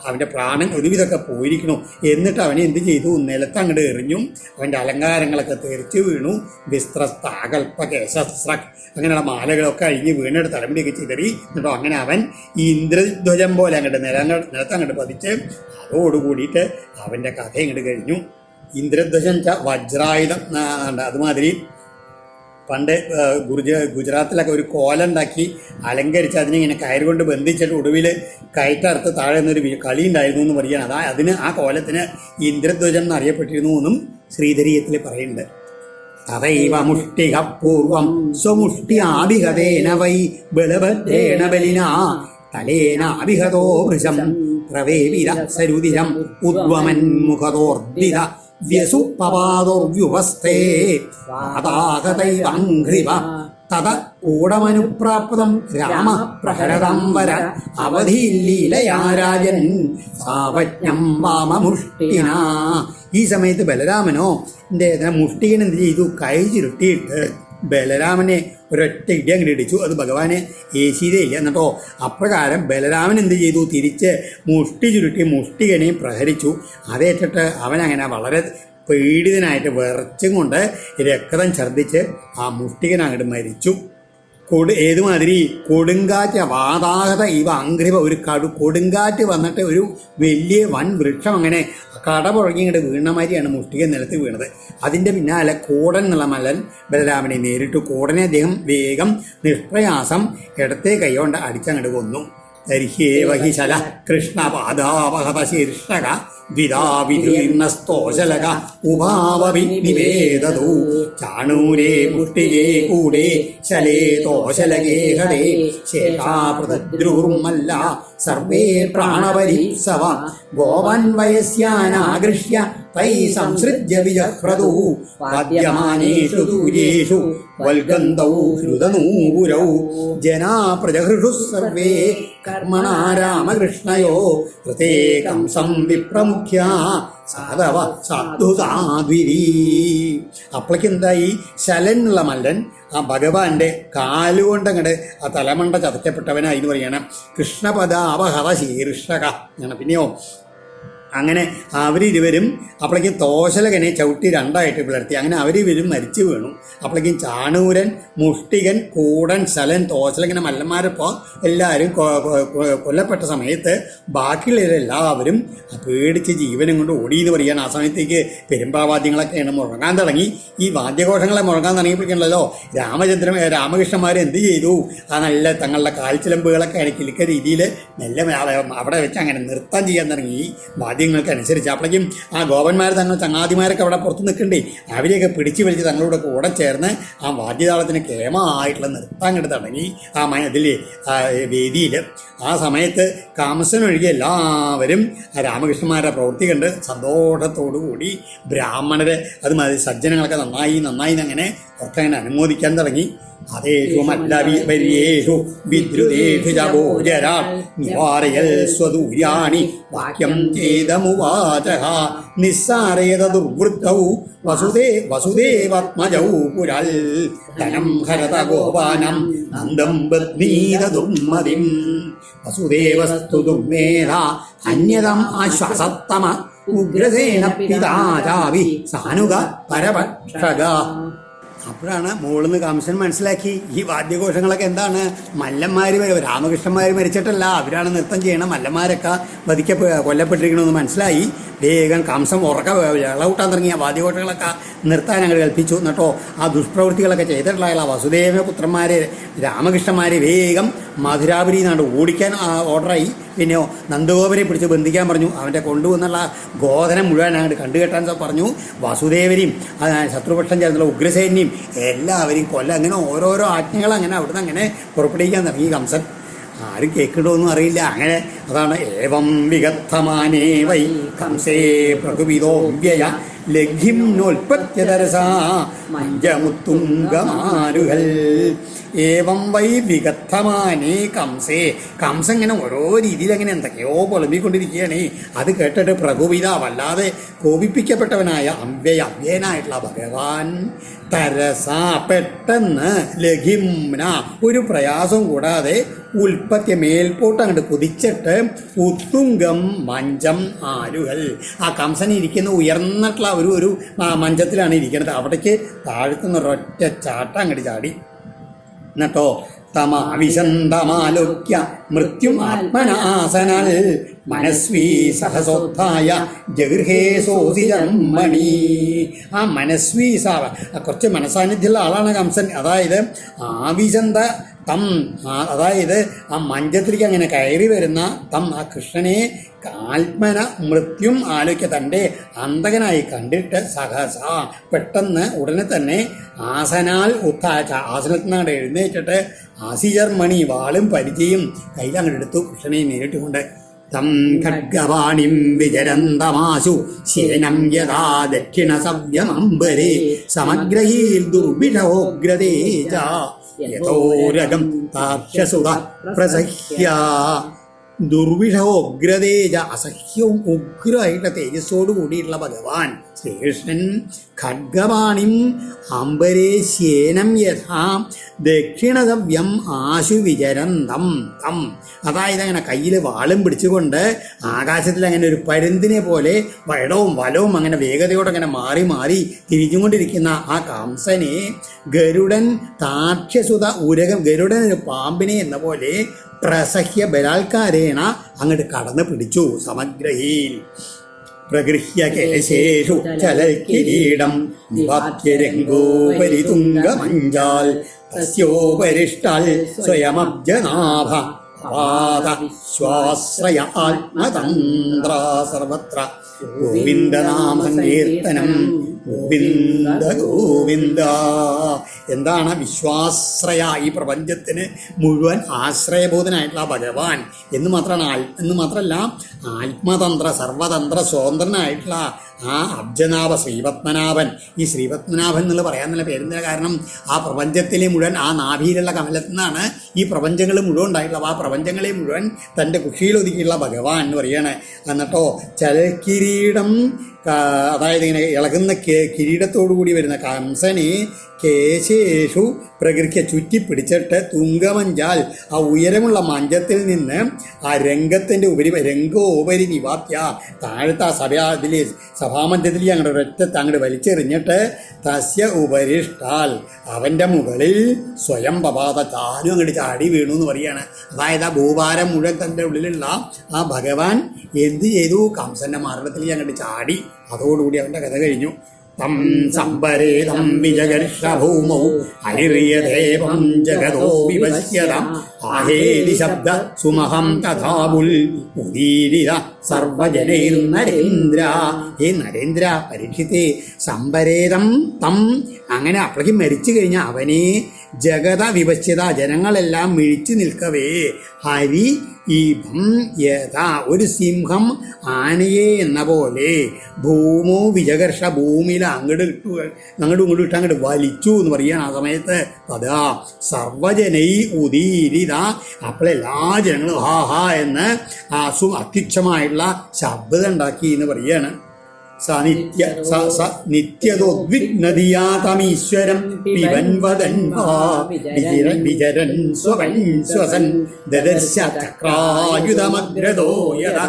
അവൻ്റെ പ്രാണൻ ഒരുവിധമൊക്കെ പോയിരിക്കണു. എന്നിട്ട് അവനെ എന്ത് ചെയ്തു? നിലത്ത് അങ്ങോട്ട് എറിഞ്ഞു. അവൻ്റെ അലങ്കാരങ്ങളൊക്കെ തെറിച്ചു വീണു. വിസ്ത്രസ്താകൽപകേശസ്ര അങ്ങനെയുള്ള മാലകളൊക്കെ അഴിഞ്ഞ് വീണെടുത്ത് തലമുടിയൊക്കെ ചിതറി. എന്നിട്ടോ അങ്ങനെ അവൻ ഈ ഇന്ദ്രധ്വജം പോലെ അങ്ങോട്ട് നിലത്ത് അങ്ങോട്ട് പതിച്ച് അതോടുകൂടിയിട്ട് അവൻ്റെ കഥ ഇങ്ങോട്ട് കഴിഞ്ഞു. ഇന്ദ്രധ്വജം വജ്രായുധം അതുമാതിരി പണ്ട് ഗുജറാത്തിലൊക്കെ ഒരു കോല ഉണ്ടാക്കി അലങ്കരിച്ച് അതിനിങ്ങനെ കയറുകൊണ്ട് ബന്ധിച്ചിട്ട് ഒടുവിൽ കയറ്ററുത്ത് താഴെ നിന്നൊരു കളി ഉണ്ടായിരുന്നു എന്ന് പറയുകയാണ്. അതിന് ആ കോലത്തിന് ഇന്ദ്രധ്വജം എന്നറിയപ്പെട്ടിരുന്നു എന്നും ശ്രീധരീയത്തിൽ പറയുന്നുണ്ട്. തഥൈവ മുഷ്ടിക പൂർവം സ്വമുഷ്ട്യാഭിഹതേന വൈ ബലഭദ്രേണ ബലിനാ തലേനാഭിഹതോ വൃശം പ്രവേവിത സരുതിരം ഉദ്വമൻ മുഖതോർദ്ദിത വ്യസുപവാദോർവ്യുപസ്ഥേ വാതാഹതൈവംഘ്രിവ തത കൂടമനുപ്രാപ്തം രാമ പ്രഹരതം വര അവധിലീലയാരാജൻ സാവജ്ഞം വാമമുഷ്ടിന. ഈ സമയത്ത് ബലരാമനോ മുഷ്ടികൻ എന്ത് ചെയ്തു? കൈ ചുരുട്ടിയിട്ട് ബലരാമനെ ഒരൊറ്റ ഇടി അങ്ങോട്ട് ഇടിച്ചു. അത് ഭഗവാനെ ഏശീതയില്ല. എന്നിട്ടോ അപ്രകാരം ബലരാമൻ എന്ത് ചെയ്തു? തിരിച്ച് മുഷ്ടി ചുരുട്ടി മുഷ്ടികനെയും പ്രഹരിച്ചു. അതേറ്റിട്ട് അവനങ്ങനെ വളരെ പീഡിതനായിട്ട് വിറച്ചും കൊണ്ട് രക്തം ഛർദ്ദിച്ച് ആ മുഷ്ടികൻ അങ്ങോട്ട് മരിച്ചു. ഏതുമാതിരി കൊടുങ്കാറ്റ് വാതാഹത ഇവ അംഘ്രിവ, ഒരു കൊടുങ്കാറ്റ് വന്നിട്ട് ഒരു വലിയ വൻ വൃക്ഷം അങ്ങനെ കടപുഴങ്ങി ഇങ്ങോട്ട് വീണ മാതിരിയാണ് മുഷ്ടികൻ നിലത്ത് വീണത്. അതിൻ്റെ പിന്നാലെ കോടൻ എന്നുള്ള മല്ലൻ ബലരാമനെ നേരിട്ടു. കോടനെ അദ്ദേഹം വേഗം നിഷ്പ്രയാസം ഇടത്തെ കൈകൊണ്ട് അടിച്ചങ്ങോട്ട് കൊന്നു. തരിഹേവഹി ശല കൃഷ്ണപാദാവഹത ശീർഷക ദ്വിതാവിധീർണസ്തോശലക ഉഭാവവി നിവേദതു ചാണൂരേ മുഷ്ടികേ കൂടേ ശലേ തോശലകേ ഹരേ ശേഷാപൃതദ്രുർമല്ല സർവേ പ്രാണപരീപ്സവ ഗോവൻ വയസ്യാനാകൃഷ്യ തൈ സംസൃജ്യ വിജഹ്രതു വാദ്യമാനേഷു ദൂരേഷു വൽഗന്ധൗ ഹൃതനൂപുരൗ ജനാ പ്രജഹൃഷു സർവേ കർമ്മണാ രാമകൃഷ്ണയോ ഹൃതേ കംസം വിപ്രമുഖ്യ സാധവ സാധുസാധ്വിരീ. അപ്പോഴേക്കെന്തായി? ശലനുള്ള മല്ലൻ ആ ഭഗവാന്റെ കാലുകൊണ്ട് അങ്ങോട്ട് ആ തലമണ്ട ചതയ്ക്കപ്പെട്ടവനായി എന്ന് പറയണം. കൃഷ്ണപദാവഹത ശീർഷക എന്നാണ്. പിന്നെയോ അങ്ങനെ അവരിരുവരും അപ്പോഴേക്കും തോശലകനെ ചവിട്ടി രണ്ടായിട്ട് പിളർത്തി. അങ്ങനെ അവരിരുവരും മരിച്ചു വീണു. അപ്പോഴേക്കും ചാണൂരൻ, മുഷ്ടികൻ, കൂടൻ, ശലൻ, തോശലകനെ മല്ലന്മാരിപ്പോൾ എല്ലാവരും കൊല്ലപ്പെട്ട സമയത്ത് ബാക്കിയുള്ളവരെല്ലാവരും പേടിച്ച് ജീവനും കൊണ്ട് ഓടി എന്ന് പറയുകയാണ്. ആ സമയത്തേക്ക് പെരുമ്പാവാദ്യങ്ങളൊക്കെയാണ് മുഴങ്ങാൻ തുടങ്ങി. ഈ വാദ്യഘോഷങ്ങളെ മുഴങ്ങാൻ തുടങ്ങിയപ്പോഴേക്കുണ്ടല്ലോ രാമകൃഷ്ണന്മാർ എന്ത് ചെയ്തു? ആ നല്ല തങ്ങളുടെ കാൽച്ചിലമ്പുകളൊക്കെ കിലുക്ക രീതിയിൽ മെല്ലെ അവിടെ വെച്ച് അങ്ങനെ നൃത്തം ചെയ്യാൻ തുടങ്ങി വാദ്യങ്ങൾക്കനുസരിച്ച്. അപ്പോഴേക്കും ആ ഗോപന്മാർ തങ്ങൾ ചങ്ങാതിമാരൊക്കെ അവിടെ പുറത്ത് നിൽക്കണ്ടേ, അവരെയൊക്കെ പിടിച്ചു വലിച്ച് തങ്ങളോട് കൂടെ ചേർന്ന് ആ വാദ്യതാളത്തിന് കേമമായിട്ടുള്ള നൃത്തം അങ്ങോട്ട് തുടങ്ങി ആ ഇതിൽ വേദിയിൽ. ആ സമയത്ത് കാമസനൊഴികെ എല്ലാവരും ആ രാമകൃഷ്ണന്മാരുടെ പ്രവൃത്തി കണ്ട് സന്തോഷത്തോടുകൂടി ബ്രാഹ്മണരെ അതുമാതിരി സജ്ജനങ്ങളൊക്കെ നന്നായി അങ്ങനെ ഒക്കെ അങ്ങനെ അനുമോദിക്കാൻ തുടങ്ങി. അതേഷു മല്ലവിപര്യേഷു വിദ്രുതേഷു ജഗോജരാ നിവാരയൽ സ്വദൂര്യാണി വാക്യം ചേതമുവാചഃ നിസ്സാരേത ദുർവൃത്തൗ വസുദേവാത്മജൗ പുരൽ ധനം ഹരത ഗോപാനം നന്ദം ബധ്നീത ദുർമതിം വസുദേവസ്തു ദുർമേധ അന്യതം ആശ്വാസത്തമ ഉഗ്രസേന പിതാചാവി സാനുക പരപക്ഷക. അപ്പോഴാണ് മുകളിൽ നിന്ന് കംസൻ മനസ്സിലാക്കി ഈ വാദ്യഘോഷങ്ങളൊക്കെ എന്താണ്, മല്ലന്മാർ രാമകൃഷ്ണന്മാർ മരിച്ചിട്ടല്ല, അവരാണ് നൃത്തം ചെയ്യണം, മല്ലന്മാരൊക്കെ കൊല്ലപ്പെട്ടിരിക്കണമെന്ന് മനസ്സിലായി. വേഗം കംസം ഉറക്ക ഇളകൂട്ടാൻ തുടങ്ങിയ വാദ്യഘോഷങ്ങളൊക്കെ നിർത്താൻ അങ്ങോട്ട് കൽപ്പിച്ചു. എന്നിട്ടോ ആ ദുഷ്പ്രവൃത്തികളൊക്കെ ചെയ്തിട്ടുള്ള വസുദേവ പുത്രന്മാർ രാമകൃഷ്ണന്മാർ വേഗം മധുരാപുരി നാട് ഓടിക്കാൻ ഓർഡറായി. പിന്നെയോ നന്ദഗോപനെ പിടിച്ച് ബന്ധിക്കാൻ പറഞ്ഞു. അവൻ്റെ കൊണ്ടുവന്നുള്ള ഗോധനം മുഴുവൻ അങ്ങോട്ട് കണ്ടുകെട്ടാൻ പറഞ്ഞു. വസുദേവനെയും ശത്രുപക്ഷം ചേർന്നുള്ള ഉഗ്രസേനെയും എല്ലാവരെയും കൊല്ലം. അങ്ങനെ ഓരോരോ ആജ്ഞകൾ അങ്ങനെ അവിടുന്ന് അങ്ങനെ പുറപ്പെടുവിക്കാൻ തുടങ്ങി കംസൻ. ആരും കേൾക്കണമെന്നും അറിയില്ല. അങ്ങനെ അതാണ് ഏവം വിഗദ്ധമാനേ വൈ കംസേ പ്രകുപിതോ വ്യയ ലഘ്യം നോൽപ്പത്യതരസാ മഞ്ജമുത്തുംഗമാരുഹൽ. ഏവം വൈ വിഗദ്ധമാനേ കംസേ. കംസൻ ഇങ്ങനെ ഓരോ രീതിയിൽ അങ്ങനെ എന്തൊക്കെയോ പൊളമ്പിക്കൊണ്ടിരിക്കുകയാണ്. അത് കേട്ടിട്ട് പ്രകുപിത വല്ലാതെ കോപിപ്പിക്കപ്പെട്ടവനായ അവ്യയനായിട്ടുള്ള ഭഗവാൻ തരസ പെട്ടെന്ന് ലഘിംന ഒരു പ്രയാസം കൂടാതെ ഉൽപ്പത്തി മേൽപോട്ട് അങ്ങോട്ട് കുതിച്ചിട്ട് ഉത്തുംഗം മഞ്ചം ആരുഹൽ. ആ കംസൻ ഇരിക്കുന്ന ഉയർന്നിട്ടുള്ള ഒരു മഞ്ചത്തിലാണ് ഇരിക്കുന്നത്. അവിടേക്ക് താഴ്ത്തുന്ന ഒരൊറ്റ ചാട്ടം അങ്ങോട്ട് ചാടി. എന്നിട്ടോ തമാവിശന്തമാലോക്യ മൃത്യും ആത്മനാസനൽ മനസ്വീ സഹസോത്ഥായ ജഗൃഹേ സോസി ജർമ്മണി. ആ മനസ്വീ കുറച്ച് മനസാന്നിധ്യമുള്ള ആളാണ് കംസൻ. അതായത് ആവിശന്ത തം, അതായത് ആ മഞ്ചത്തിലേക്ക് അങ്ങനെ കയറി വരുന്ന തം, ആ കൃഷ്ണനെ ആത്മന മൃത്യും ആലോക്യ തൻ്റെ അന്തകനായി കണ്ടിട്ട് സഹസ പെട്ടെന്ന് ഉടനെ തന്നെ ആസനാൽ ഉത്താച്ച ആസനത്തിൽ നിന്നാണ് എഴുന്നേറ്റിട്ട് ആസിജർമണി വാളും പരിചയും കയ്യിലങ്ങോട്ട് എടുത്തു കൃഷ്ണനെ നേരിട്ടുകൊണ്ട്. തം ഖഡ്ഗവാണിം വിചരന്തമാശു ശേനം യഥാ ദക്ഷിണ സവ്യമംബരേ സമഗ്രഹീൽ ദുർവിഷോഗ്രതേജ യഥോരകം താർക്ഷസുത പ്രസഹ്യ. ദുർവിഷോഗ്രതേജ അസഹ്യവും ഉഗ്രമായിട്ടുള്ള തേജസ്സോട് കൂടിയിട്ടുള്ള ഭഗവാൻ ശ്രീകൃഷ്ണൻ ഖഡ്ഗവാണിം അംബരേ ശേനം യഥാ ദക്ഷിണസവ്യം ആശു വിചരന്തം തം. അതായത് അങ്ങനെ കയ്യിൽ വാളും പിടിച്ചുകൊണ്ട് ആകാശത്തിൽ അങ്ങനെ ഒരു പരുന്തിനെ പോലെ ഇടവും വലവും അങ്ങനെ വേഗതയോടെ അങ്ങനെ മാറി മാറി തിരിഞ്ഞുകൊണ്ടിരിക്കുന്ന ആ കംസനെ ഗരുഡൻ താക്ഷ്യസുത ഉരകം, ഗരുഡൻ ഒരു പാമ്പിനെ എന്ന പോലെ പ്രസഹ്യ ബലാത്കാരേണ അങ്ങോട്ട് കടന്നു പിടിച്ചു. സമഗ്രഹീൽ പ്രഗൃഹ്യ കേശേഷു ചലൽക്കിരീടം നിവാപ്യ രംഗോപരി തുംഗമഞ്ചാൽ തസ്യോപരിഷ്ടാൽ സ്വയമബ്ജനാഭ ശ്വാശ്രയ ആത്മതന്ത്ര സർവത്ര ഗോവിന്ദനാമസങ്കീർത്തനം ഗോവിന്ദ ഗോവിന്ദ. എന്താണ് വിശ്വാശ്രയ? ഈ പ്രപഞ്ചത്തിന് മുഴുവൻ ആശ്രയബോധനായിട്ടുള്ള ഭഗവാൻ എന്ന് മാത്രമല്ല ആത്മതന്ത്ര സർവതന്ത്ര സ്വതന്ത്രനായിട്ടുള്ള ആ അബ്ജനാഭ ശ്രീപത്മനാഭൻ. ഈ ശ്രീപത്മനാഭൻ എന്നുള്ള പറയാൻ നല്ല പേരെന്തിനാ? കാരണം ആ പ്രപഞ്ചത്തിലെ മുഴുവൻ ആ നാഭിയിലുള്ള കമലത്തിൽ നിന്നാണ് ഈ പ്രപഞ്ചങ്ങൾ മുഴുവൻ ഉണ്ടായിട്ടുള്ളത്. ആ പ്രപഞ്ചങ്ങളെ മുഴുവൻ തൻ്റെ കുഷിയിൽ ഒതുക്കിയുള്ള ഭഗവാൻ എന്ന് പറയാണ്. എന്നിട്ടോ ചലക്കിരീടം, അതായത് ഇങ്ങനെ ഇളകുന്ന കിരീടത്തോടു കൂടി വരുന്ന കംസനെ കേശേഷു പ്രകൃതിയെ ചുറ്റിപ്പിടിച്ചിട്ട് തുങ്കമഞ്ചാൽ ആ ഉയരമുള്ള മഞ്ചത്തിൽ നിന്ന് ആ രംഗത്തിൻ്റെ രംഗോപരി നിവാത്യ താഴത്തെ ആ സഭാമധ്യത്തിൽ അങ്ങോട്ട് ഒരൊറ്റ അങ്ങോട്ട് വലിച്ചെറിഞ്ഞിട്ട് തസ്യ ഉപരിഷ്ടാൽ അവൻ്റെ മുകളിൽ സ്വയം പപാത താനും അങ്ങോട്ട് ചാടി വീണു എന്ന് പറയുകയാണ്. അതായത് ആ ഭൂഭാരം മുഴുവൻ തൻ്റെ ഉള്ളിലുള്ള ആ ഭഗവാൻ എന്ത് ചെയ്തു? കംസന്റെ മരണത്തിൽ അങ്ങോട്ട് ചാടി. അതോടുകൂടി അവൻ്റെ കഥ കഴിഞ്ഞു. തം സംഭരേതം വിജഗർഷഭൂമൗ ഹരിര്യദേവം ജഗതോ വിപശ്യതം ആഹേതി ശബ്ദ സുമഹം തഥാബുൽ ഉദീരിത സർവജനൈർ നരേന്ദ്ര. ഹേ നരേന്ദ്ര, പരീക്ഷിത്തേ, സംഭരേതം തം, അങ്ങനെ അപ്പോഴേക്കും മരിച്ചു കഴിഞ്ഞ അവനെ ജഗത വിപശ്യത, ജനങ്ങളെല്ലാം മിഴിച്ചു നിൽക്കവേ ഹരി ഈഭം യഥാ, ഒരു സിംഹം ആനയെ എന്ന പോലെ ഭൂമോ വിജകർഷ, ഭൂമിയിൽ അങ്ങോട്ടും ഇങ്ങോട്ടും ഇട്ട് അങ്ങോട്ട് വലിച്ചു എന്ന് പറയുകയാണ്. ആ സമയത്ത് അതാ സർവജനൈ ഉദീരിത, അപ്പോഴെല്ലാ ജനങ്ങളും ഹാ ഹാ എന്ന് അത്യുച്ഛമായിട്ടുള്ള ശബ്ദം ഉണ്ടാക്കി എന്ന് പറയുകയാണ്. നിത്യതോദ്വിഗ്നതിയാതമീശ്വരം പിബൻ വദൻ വിചരൻ സ്വവൻ ശ്വസൻ ദദർശ ചക്രായുധമഗ്രതോ യദ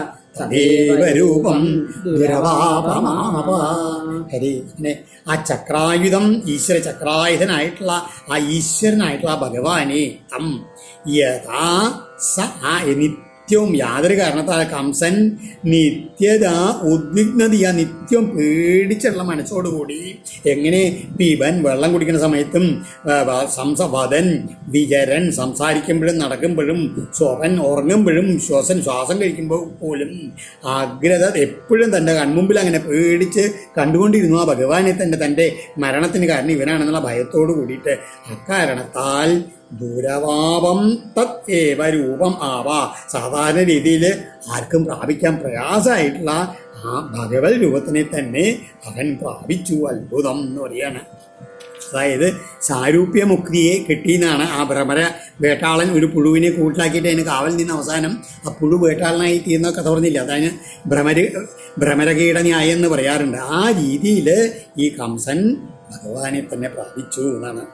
തദേവ രൂപം ദുരവാപമാപ. ഹരി. അങ്ങനെ ആ ചക്രായുധം ഈശ്വര ചക്രായുധനായിട്ടുള്ള ആ ഈശ്വരനായിട്ടുള്ള ഭഗവാനെ തം യഥാ സ ആ നിത്യവും യാതൊരു കാരണത്താൽ കംസൻ നിത്യത ഉദ്വിഗ്നതയ നിത്യം പേടിച്ചുള്ള മനസ്സോടുകൂടി എങ്ങനെ പിബൻ വെള്ളം കുടിക്കുന്ന സമയത്തും വദൻ വിചരൻ സംസാരിക്കുമ്പോഴും നടക്കുമ്പോഴും സ്വപൻ ഉറങ്ങുമ്പോഴും ശ്വാസം കഴിക്കുമ്പോൾ പോലും ആഗ്രത എപ്പോഴും തൻ്റെ കൺമുമ്പിൽ അങ്ങനെ പേടിച്ച് കണ്ടുകൊണ്ടിരുന്നു ആ ഭഗവാനെ തന്നെ. തൻ്റെ മരണത്തിന് കാരണം ഇവനാണെന്നുള്ള ഭയത്തോട് കൂടിയിട്ട് അക്കാരണത്താൽ ദുരവാപം തത് ഏവ രൂപം ആവാ. സാധാരണ രീതിയിൽ ആർക്കും പ്രാപിക്കാൻ പ്രയാസമായിട്ടുള്ള ആ ഭഗവത് രൂപത്തിനെ തന്നെ അവൻ പ്രാപിച്ചു. അത്ഭുതം എന്ന് പറയാണ്. അതായത് സാരൂപ്യമുക്തിയെ കിട്ടിയെന്നാണ്. ആ ഭ്രമര വേട്ടാളൻ ഒരു പുഴുവിനെ കൂട്ടിലാക്കിയിട്ട് അതിന് കാവൽ നിന്ന് അവസാനം ആ പുഴു വേട്ടാളനായി തീർന്ന കഥ പറഞ്ഞില്ല. അതാണ് ഭ്രമരകീടന്യായം എന്ന് പറയാറുണ്ട്. ആ രീതിയിൽ ഈ കംസൻ ഭഗവാനെ തന്നെ പ്രാപിച്ചു എന്നാണ്.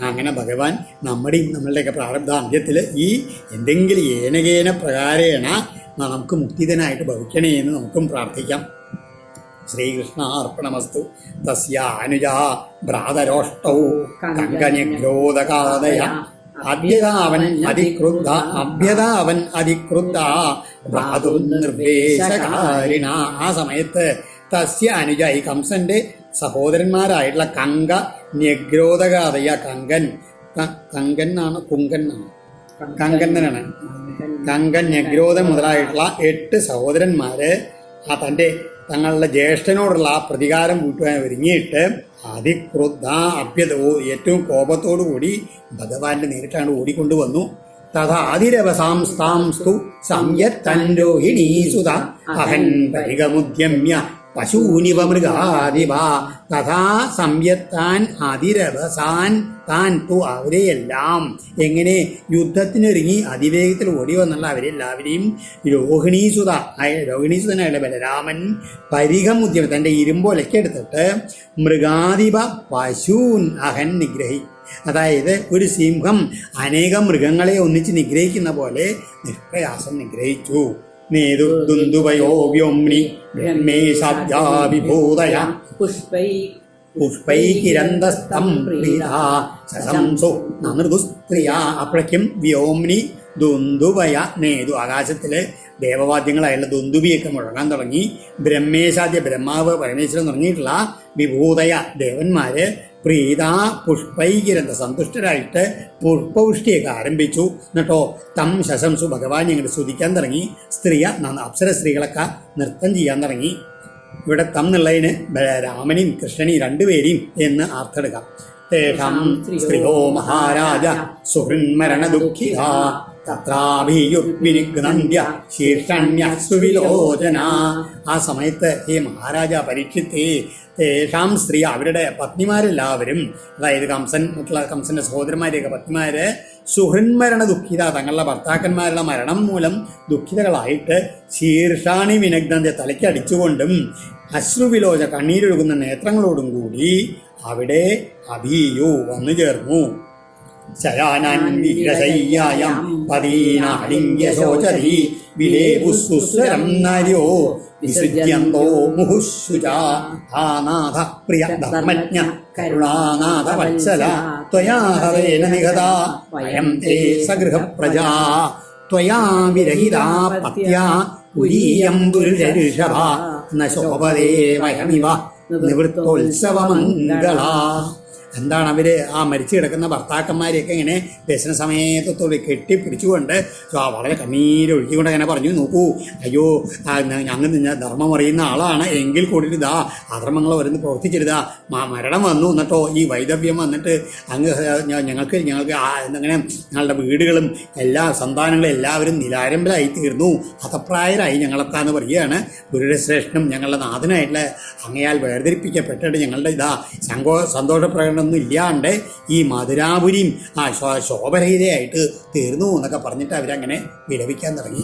അങ്ങനെ ഭഗവാൻ നമ്മളുടെയൊക്കെ പ്രാരബ്ധ അന്ത്യത്തിൽ ഈ എന്തെങ്കിലും ഏനകേന പ്രകാരേണ നമുക്ക് മുക്തിതനായിട്ട് ഭവിക്കണേ എന്ന് നമുക്കും പ്രാർത്ഥിക്കാം. ശ്രീകൃഷ്ണ അർപ്പണമസ്തു. തസ്യ അനുജ ഭ്രാതരോഷ്ടൗ കങ്കനിഗ്രോധകാദയ അഭ്യതാവൻ അതിക്രുദ്ധ ഭ്രാതും നിർവേശകാരിണ. ആ സമയത്ത് തസ്യ അനുജ ഈ കംസന്റെ സഹോദരന്മാരായിട്ടുള്ള കങ്ക ന്യഗ്രോധകാതയ കങ്കനാണ് കങ്കന്നനാണ് കങ്കൻ ന്യഗ്രോധൻ മുതലായിട്ടുള്ള 8 സഹോദരന്മാര് തങ്ങളുടെ ജ്യേഷ്ഠനോടുള്ള ആ പ്രതികാരം കൂട്ടുവാൻ ഒരുങ്ങിയിട്ട് അതിക്രുദ്ധ അഭ്യതോ ഏറ്റവും കോപത്തോടു കൂടി ഭഗവാന്റെ നേരിട്ടാണ് ഓടിക്കൊണ്ടുവന്നു. തഥാതിരവസാംസ്തു സംയത്തൻരോഹിണീസുത അഹൻ പരിഗമുദ്യമ്യ പശൂനിവ മൃഗാദിവ. തഥാ സംയത്താൻ അതിരവസാൻ താൻ തു അവരെയെല്ലാം എങ്ങനെ യുദ്ധത്തിനൊരുങ്ങി അതിവേഗത്തിൽ ഓടി വന്നുള്ള അവരെല്ലാവരെയും രോഹിണീസുതനായുള്ള ബലരാമൻ പരിഗമുദ്യം തൻ്റെ ഇരുമ്പൊലക്കെടുത്തിട്ട് മൃഗാദിവ പശൂൻ അഹൻ അതായത് ഒരു സിംഹം അനേകം മൃഗങ്ങളെ ഒന്നിച്ച് നിഗ്രഹിക്കുന്ന പോലെ നിഷ്പ്രയാസം നിഗ്രഹിച്ചു. നേതുർദുന്ദുഭയോ വ്യോമ്നി ബ്രഹ്മേശാദ്യാവിഭൂതയ പുഷ്പൈകിരന്തസ്തം പ്രീതാ സശംസോ നൃദുസ്ത്രിയ. അപ്പോഴേക്കും വ്യോമ്നി ദുന്ദുഭയ നേതു ആകാശത്തില് ദേവവാദ്യങ്ങളായുള്ള ദുന്ദുബിയൊക്കെ മുഴങ്ങാൻ തുടങ്ങി. ബ്രഹ്മേശാദ്യ ബ്രഹ്മാവ് പരമേശ്വരൻ തുടങ്ങിയിട്ടുള്ള വിഭൂതയ ദേവന്മാര് പ്രീതാ പുഷ്പൈകിരന്ത സന്തുഷ്ടരായിട്ട് പുഷ്പവൃഷ്ടിയൊക്കെ ആരംഭിച്ചു. എന്നിട്ടോ തം ശശംസു ഭഗവാൻ ഞങ്ങൾ സ്തുതിക്കാൻ തുടങ്ങി. അപ്സര സ്ത്രീകളൊക്കെ നൃത്തം ചെയ്യാൻ തുടങ്ങി. ഇവിടെ തം എന്നുള്ളതിന് രാമനെയും കൃഷ്ണനെയും രണ്ടുപേരെയും എന്ന് അർത്ഥെടുക്കാം. തേഷാം സ്ത്രീയോ മഹാരാജ സുഹൃന്മരണ ദുഃഖിത തത്രാഭിയുഗ്നിഗ്നന്ദ്യ ശീർഷണ്യസുവിലോചന. ആ സമയത്ത് ഈ മഹാരാജ പരീക്ഷിത്തേ തേഷാം സ്ത്രീ അവരുടെ പത്നിമാരെല്ലാവരും, അതായത് കംസന്റെ സഹോദരന്മാരെയൊക്കെ പത്നിമാര് സുഹൃന്മരണ ദുഃഖിത തങ്ങളുടെ ഭർത്താക്കന്മാരുടെ മരണം മൂലം ദുഃഖിതകളായിട്ട് ശീർഷാണി വിനഗ്നന്റെ തലയ്ക്കടിച്ചുകൊണ്ടും അശ്രുവിലോച കണ്ണീരൊഴുകുന്ന നേത്രങ്ങളോടും കൂടി അവിടെ അഭിയു വന്നു ചേർന്നു. ശയാനാൻ വീരശയ്യായം പതീനാലിംഗ്യശോചരീ വിലേപുസ്സുസ്വരം നര്യോ വിസൃജ്യന്തോ മുഹുശുചാ. ആ നാഥ പ്രിയ ധർമ്മജ്ഞ കരുണാനാഥ വത്സല ത്വയാ ഹരേണ നിഹതാ വയം തേ സഗൃഹപ്രജാ ത്വയാ വിരഹിതാ പത്യാ പുരീയം പുരുഷഋഷഭ ന ശോഭതേ വയമിവ നിവൃത്തോത്സവമംഗളാ. എന്താണ് അവര് ആ മരിച്ചു കിടക്കുന്ന ഭർത്താക്കന്മാരെയൊക്കെ ഇങ്ങനെ ദർശന സമയത്തോട് കെട്ടിപ്പിടിച്ചുകൊണ്ട് വളരെ കണ്ണീരൊഴുക്കിക്കൊണ്ട് അങ്ങനെ പറഞ്ഞു, നോക്കൂ അയ്യോ ഞങ്ങൾ ധർമ്മം അറിയുന്ന ആളാണ് എങ്കിൽ കൂടിയിട്ട് ഇതാ അധർമ്മങ്ങൾ വരുന്ന് പ്രവർത്തിച്ചിരുതാ മരണം വന്നു. എന്നിട്ടോ ഈ വൈദവ്യം വന്നിട്ട് ഞങ്ങൾക്ക് അങ്ങനെ ഞങ്ങളുടെ വീടുകളും എല്ലാ സന്താനങ്ങളും എല്ലാവരും നിലാരംഭരായി തീർന്നു, ഹതപ്രായരായി ഞങ്ങളൊക്കെ എന്ന് പറയുകയാണ്. ഗുരുശ്രേഷ്ഠനും ഞങ്ങളുടെ നാഥനായിട്ടുള്ള അങ്ങയാൽ വേർതിരിപ്പിക്കപ്പെട്ടിട്ട് ഞങ്ങളുടെ ഇതാ സന്തോഷപ്രകടനം ഇല്ലാണ്ട് ഈ മധുരാപുരിയും ശോഭരഹിതയായിട്ട് തീർന്നു എന്നൊക്കെ പറഞ്ഞിട്ട് അവരങ്ങനെ വിലപിക്കാൻ തുടങ്ങി.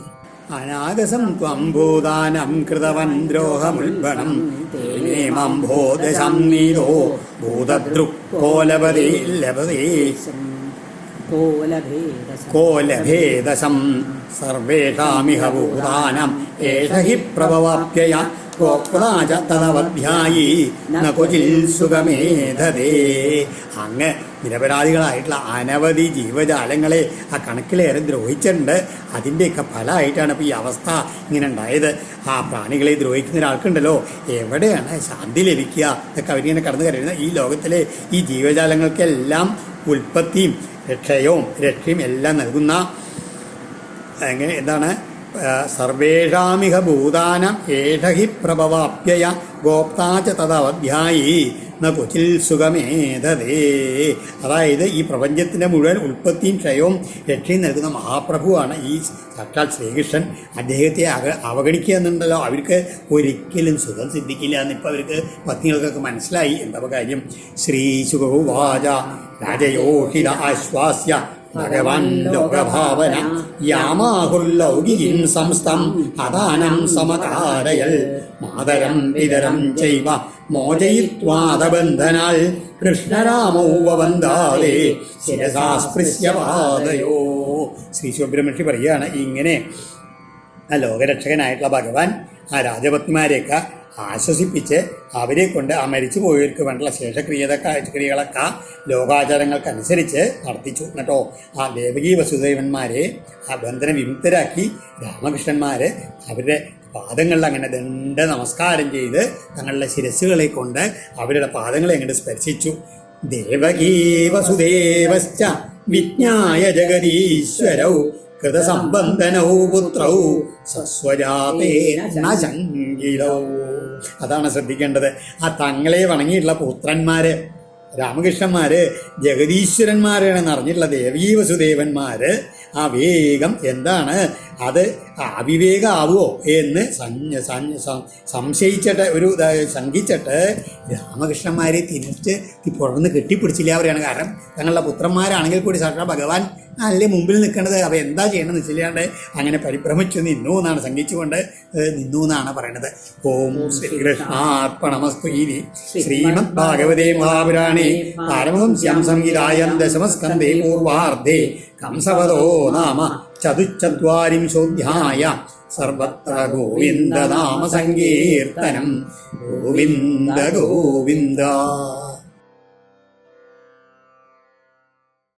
അനാഗസം ത്വംഭൂതാനം കൃതവൻ ദ്രോഹമുൽബണം തേനേമംഭോദശം നീതോ ഭൂതദൃക്കോലപതേ ലഭതേ കോലഭേദസം സർവേഷാമിഹ ഭൂതാനം ഏഷ ഹി പ്രഭവാപ്യയ ഗോപ്താച തദവധ്യായി ന ക്വചിൽ സുഖമേധതേ. അങ്ങ് നിരപരാധികളായിട്ടുള്ള അനവധി ജീവജാലങ്ങളെ ആ കണക്കിലേറെ ദ്രോഹിച്ചിട്ടുണ്ട്. അതിൻ്റെയൊക്കെ ഫലമായിട്ടാണ് ഇപ്പോൾ ഈ അവസ്ഥ ഇങ്ങനെ ഉണ്ടായത്. ആ പ്രാണികളെ ദ്രോഹിക്കുന്ന ഒരാൾക്കുണ്ടല്ലോ എവിടെയാണ് ശാന്തി ലഭിക്കുക എന്നൊക്കെ അവരിങ്ങനെ കടന്നു കയറുന്ന ഈ ലോകത്തിലെ ഈ ജീവജാലങ്ങൾക്കെല്ലാം ഉൽപ്പത്തിയും രക്ഷയും എല്ലാം നൽകുന്ന എങ്ങനെ എന്താണ് സർവേഷാമിഹ ഭൂതാനം ഏഷ ഹി പ്രഭവാപ്യയ ഗോപ്താച തദവധ്യായി ന ക്വചിൽ സുഖമേധതേ. അതായത് ഈ പ്രപഞ്ചത്തിൻ്റെ മുഴുവൻ ഉൽപ്പത്തിയും ക്ഷയവും രക്ഷയും നൽകുന്ന മഹാപ്രഭുവാണ് ഈ സാക്ഷാൽ ശ്രീകൃഷ്ണൻ. അദ്ദേഹത്തെ അവഗണിക്കുക എന്നുണ്ടല്ലോ അവർക്ക് ഒരിക്കലും സുഖം സിദ്ധിക്കില്ല എന്നിപ്പോൾ അവർക്ക് പത്നികൾക്കൊക്കെ മനസ്സിലായി. എന്താ കാര്യം? ശ്രീശുകോവാച രാജയോഹിത ആശ്വാസ്യ ഭഗവാൻ ലോകഭാവന യാമാഹുല്ലൗകികം സംസ്ഥം അദാനം സമകാരയൽ മാതരം പിതരം ചൈവ മോചയിത്വാദബന്ധനാൽ കൃഷ്ണരാമോ വന്ദാലേ ശിരസാ സ്പൃശ്യപാദയോ. ശ്രീ സുബ്രഹ്മണ്യ പറയുകയാണ് ഇങ്ങനെ ആ ലോകരക്ഷകനായിട്ടുള്ള ഭഗവാൻ ആ രാജപത്നിമാരെയൊക്കെ ആശ്വസിപ്പിച്ച് അവരെ കൊണ്ട് ആ മരിച്ചു പോയവർക്ക് വേണ്ടുള്ള ശേഷക്രിയകളൊക്കെ ലോകാചാരങ്ങൾക്കനുസരിച്ച് നടത്തിച്ചു കേട്ടോ. ആ ദേവകീ വസുദേവന്മാരെ ആ ബന്ധന വിമുക്തരാക്കി രാമകൃഷ്ണന്മാർ അവരുടെ പാദങ്ങളിൽ അങ്ങനെ ദണ്ഡ നമസ്കാരം ചെയ്ത് തങ്ങളുടെ ശിരസ്സുകളെ കൊണ്ട് അവരുടെ പാദങ്ങളെ അങ്ങോട്ട് സ്പർശിച്ചു. ദേവകീ വസുദേവശ്ച വിജ്ഞായ ജഗദീശ്വരൗ കൃതസംബന്ധനൗ പുത്രൗ സസ്വജാതേന ശങ്കിലൗ. അതാണ് ശ്രദ്ധിക്കേണ്ടത്. ആ തങ്ങളെ വണങ്ങിയിട്ടുള്ള പുത്രന്മാര് രാമകൃഷ്ണന്മാര് ജഗദീശ്വരന്മാരാണെന്ന് അറിഞ്ഞിട്ടുള്ള ദേവീ വസുദേവന്മാര് ആ വേഗം എന്താണ് അത് അവിവേകമാവുമോ എന്ന് സംശയിച്ചിട്ട് ശങ്കിച്ചിട്ട് രാമകൃഷ്ണന്മാരെ തിരിച്ച് പുറന്ന് കെട്ടിപ്പിടിച്ചില്ല അവരെയാണ്. കാരണം തങ്ങളുടെ പുത്രന്മാരാണെങ്കിൽ കൂടി സാക്ഷാൽ ഭഗവാൻ അല്ലേ മുമ്പിൽ നിൽക്കേണ്ടത്. അവ എന്താ ചെയ്യണമെന്ന് വെച്ചില്ലാണ്ട് അങ്ങനെ പരിഭ്രമിച്ചു നിന്നു എന്നാണ് ശങ്കിച്ചുകൊണ്ട് നിന്നു എന്നാണ് പറയുന്നത്. ഓം ശ്രീകൃഷ്ണാർപ്പണമസ്തു. ഇതി ശ്രീമദ് ഭാഗവതേ മഹാപുരാണേ പാരമഹംസ്യാം സംഹിതായാം ദശമസ്കന്ധേ പൂർവാർദ്ധേ കംസവദോ നാമ ചതുശ്ചത്വാരിംശോऽധ്യായ സർവത്ര ഗോവിന്ദനാമ സങ്കീർത്തനം. ഗോവിന്ദ ഗോവിന്ദ.